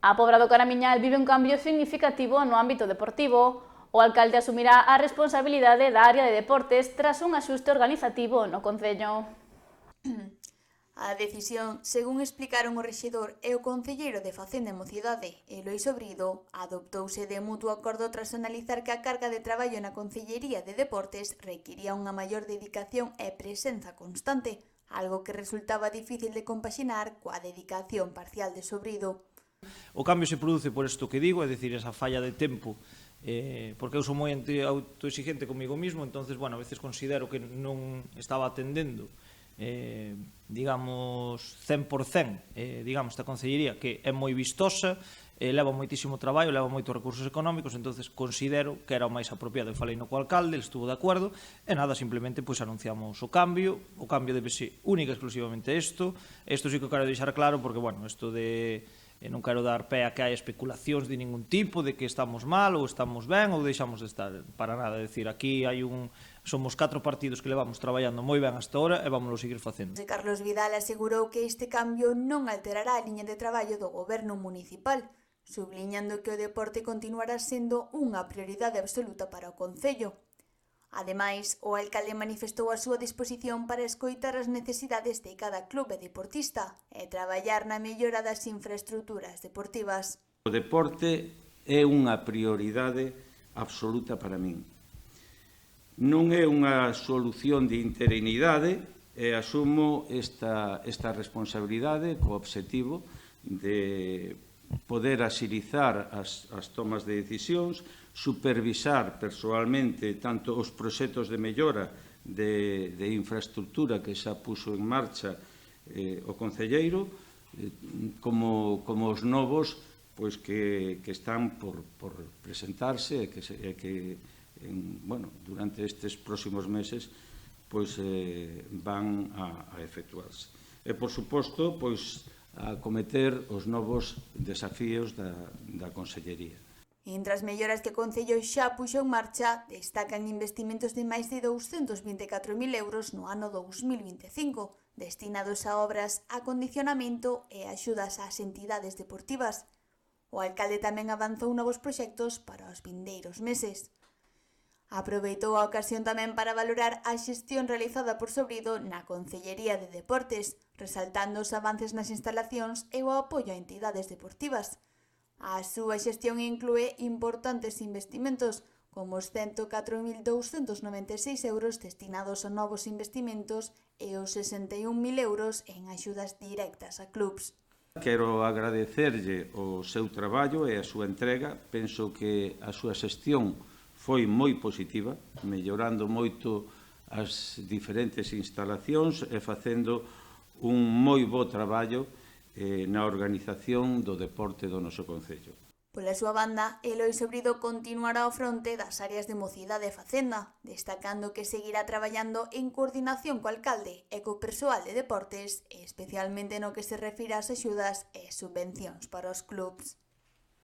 A Pobra do Caramiñal vive un cambio significativo no ámbito deportivo. O alcalde asumirá a responsabilidade da área de deportes tras un axuste organizativo no concello. A decisión, según explicaron o rexedor e o concelleiro de Facenda e Mocidade, Eloi Sobrido, adoptouse de mutuo acordo tras analizar que a carga de traballo na Concellería de Deportes requiría unha maior dedicación e presenza constante, algo que resultaba difícil de compaxinar coa dedicación parcial de Sobrido. O cambio se produce por isto que digo, é dicir, esa falla de tempo, porque eu sou moi autoexigente comigo mismo, entonces, bueno, a veces considero que non estaba atendendo digamos 100% digamos esta concellería que é moi vistosa, leva moitísimo traballo, leva moitos recursos económicos, entonces considero que era o máis apropiado. Eu falei no co alcalde, ele estuvo de acordo e nada, simplemente pois anunciamos o cambio debe ser única e exclusivamente isto sí que o quero deixar claro porque, bueno, isto de non quero dar pé a que hai especulacións de ningún tipo, de que estamos mal ou estamos ben ou deixamos de estar, para nada, é dicir, aquí hai somos 4 partidos que levamos traballando moi ben hasta ahora e vámoslo seguir facendo. Carlos Vidal asegurou que este cambio non alterará a liña de traballo do goberno municipal, subliñando que o deporte continuará sendo unha prioridade absoluta para o concello. Ademais, o alcalde manifestou a súa disposición para escoitar as necesidades de cada clube deportista e traballar na mellora das infraestructuras deportivas. O deporte é unha prioridade absoluta para min. Non é unha solución de interinidade e asumo esta responsabilidade co obxectivo de poder axilizar as tomas de decisións, supervisar persoalmente tanto os proxectos de mellora de infraestructura que xa puxo en marcha o concelleiro, como os novos que están por presentarse e que durante estes próximos meses van a efectuarse. E, por suposto, a acometer os novos desafíos da Consellería. Entre as melloras que o Concello xa puxo en marcha, destacan investimentos de máis de 224.000 euros no ano 2025, destinados a obras, acondicionamento e axudas ás entidades deportivas. O alcalde tamén avanzou novos proxectos para os vindeiros meses. Aproveitou a ocasión tamén para valorar a xestión realizada por Sobrido na Concellería de Deportes, resaltando os avances nas instalacións e o apoio a entidades deportivas. A súa xestión inclúe importantes investimentos, como os 104.296 euros destinados a novos investimentos e os 61.000 euros en axudas directas a clubs. Quero agradecerlle o seu traballo e a súa entrega. Penso que a súa xestión foi moi positiva, mellorando moito as diferentes instalacións e facendo un moi bo traballo na organización do deporte do noso concello. Pola súa banda, Eloi Sobrido continuará ao fronte das áreas de Mocidade e Facenda, destacando que seguirá traballando en coordinación co alcalde e co persoal de deportes, especialmente no que se refira ás axudas e subvencións para os clubs.